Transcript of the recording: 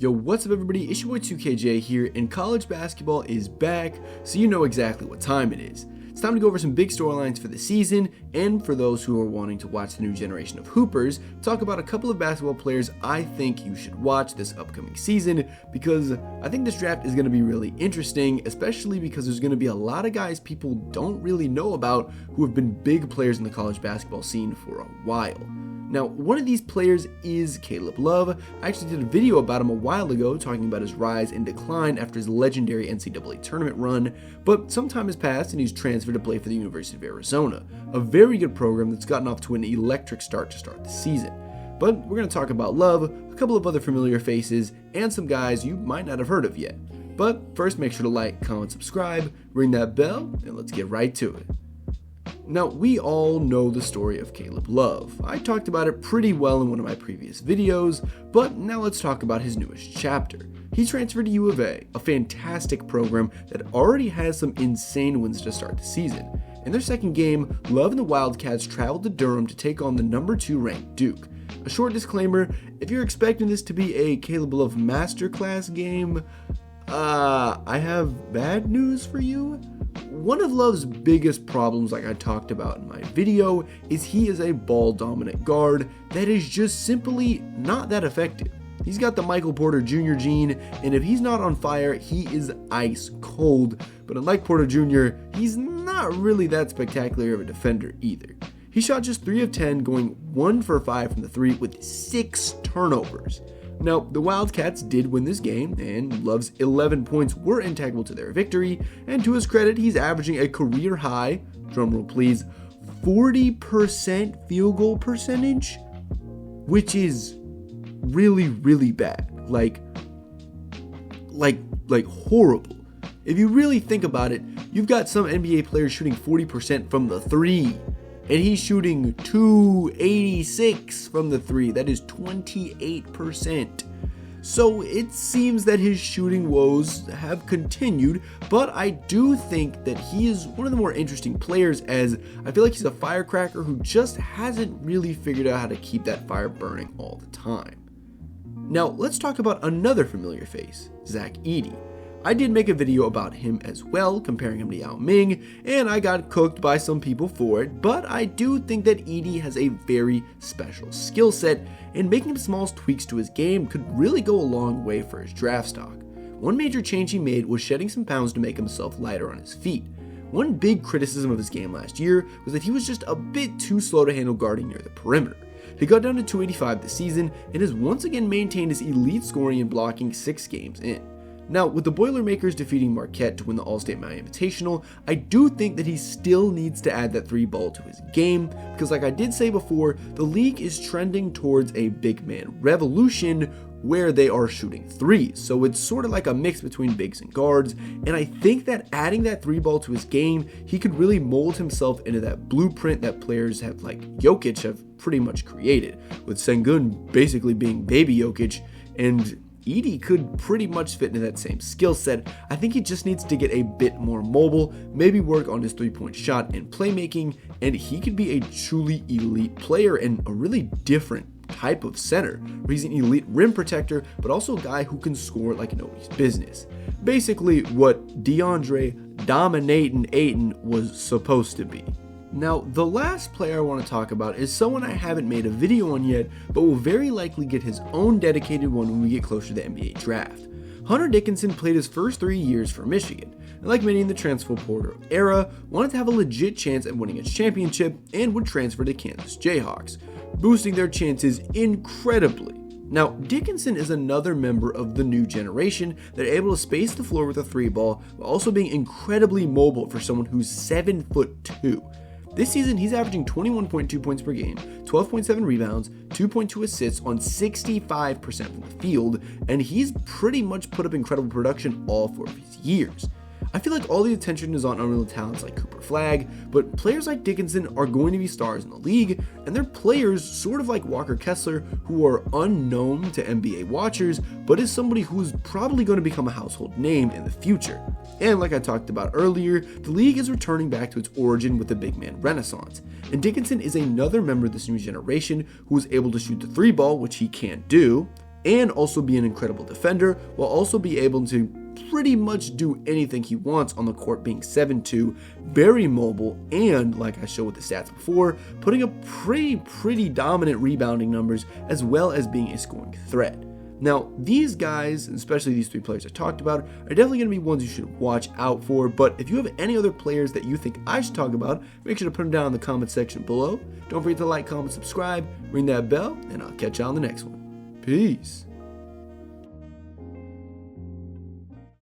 Yo, what's up everybody, it's your boy 2KJ here, and college basketball is back, so you know exactly what time it is. It's time to go over some big storylines for the season, and for those who are wanting to watch the new generation of hoopers, talk about a couple of basketball players I think you should watch this upcoming season, because I think this draft is going to be really interesting, especially because there's going to be a lot of guys people don't really know about who have been big players in the college basketball scene for a while. Now, one of these players is Caleb Love. I actually did a video about him a while ago talking about his rise and decline after his legendary NCAA tournament run, but some time has passed and he's transferred to play for the University of Arizona, a very good program that's gotten off to an electric start to start the season. But we're going to talk about Love, a couple of other familiar faces, and some guys you might not have heard of yet. But first, make sure to like, comment, subscribe, ring that bell, and let's get right to it. Now, we all know the story of Caleb Love. I talked about it pretty well in one of my previous videos, but now let's talk about his newest chapter. He transferred to U of A fantastic program that already has some insane wins to start the season. In their second game, Love and the Wildcats traveled to Durham to take on the number 2 ranked Duke. A short disclaimer, if you're expecting this to be a Caleb Love masterclass game, I have bad news for you. One of Love's biggest problems, like I talked about in my video, is he is a ball-dominant guard that is just simply not that effective. He's got the Michael Porter Jr. gene, and if he's not on fire, he is ice cold. But unlike Porter Jr., he's not really that spectacular of a defender either. He shot just 3 of 10, going 1 for 5 from the 3 with 6 turnovers. Now, the Wildcats did win this game, and Love's 11 points were integral to their victory, and to his credit, he's averaging a career high, drumroll please, 40% field goal percentage, which is really, really bad. Like horrible. If you really think about it, you've got some NBA players shooting 40% from the 3. And he's shooting 286 from the 3. That is 28%. So it seems that his shooting woes have continued, but I do think that he is one of the more interesting players, as I feel like he's a firecracker who just hasn't really figured out how to keep that fire burning all the time. Now let's talk about another familiar face, Zach Edey. I did make a video about him as well, comparing him to Yao Ming, and I got cooked by some people for it, but I do think that Edey has a very special skill set, and making small tweaks to his game could really go a long way for his draft stock. One major change he made was shedding some pounds to make himself lighter on his feet. One big criticism of his game last year was that he was just a bit too slow to handle guarding near the perimeter. He got down to 285 this season, and has once again maintained his elite scoring and blocking 6 games in. Now, with the Boilermakers defeating Marquette to win the All-State Miami Invitational, I do think that he still needs to add that 3 ball to his game, because like I did say before, the league is trending towards a big man revolution where they are shooting 3s. So it's sort of like a mix between bigs and guards, and I think that adding that 3 ball to his game, he could really mold himself into that blueprint that players have like Jokic have pretty much created, with Sengun basically being baby Jokic, and Edey could pretty much fit into that same skill set. I think he just needs to get a bit more mobile, maybe work on his 3-point shot and playmaking, and he could be a truly elite player and a really different type of center, where he's an elite rim protector, but also a guy who can score like nobody's business. Basically what DeAndre Dominatin' Ayton was supposed to be. Now, the last player I want to talk about is someone I haven't made a video on yet, but will very likely get his own dedicated one when we get closer to the NBA draft. Hunter Dickinson played his first 3 years for Michigan, and like many in the transfer portal era, wanted to have a legit chance at winning its championship and would transfer to Kansas Jayhawks, boosting their chances incredibly. Now, Dickinson is another member of the new generation that are able to space the floor with a 3 ball while also being incredibly mobile for someone who's 7'2". This season, he's averaging 21.2 points per game, 12.7 rebounds, 2.2 assists on 65% from the field, and he's pretty much put up incredible production all 4 of his years. I feel like all the attention is on unreal talents like Cooper Flagg, but players like Dickinson are going to be stars in the league, and they're players sort of like Walker Kessler who are unknown to NBA watchers, but is somebody who's probably going to become a household name in the future. And like I talked about earlier, the league is returning back to its origin with the big man renaissance, and Dickinson is another member of this new generation who is able to shoot the 3 ball, which he can't do, and also be an incredible defender, while also be able to pretty much do anything he wants on the court, being 7'2", very mobile, and like I showed with the stats before, putting up pretty dominant rebounding numbers, as well as being a scoring threat. Now, these guys, especially these three players I talked about, are definitely going to be ones you should watch out for, but if you have any other players that you think I should talk about, make sure to put them down in the comment section below. Don't forget to like, comment, subscribe, ring that bell, and I'll catch you on the next one. Peace.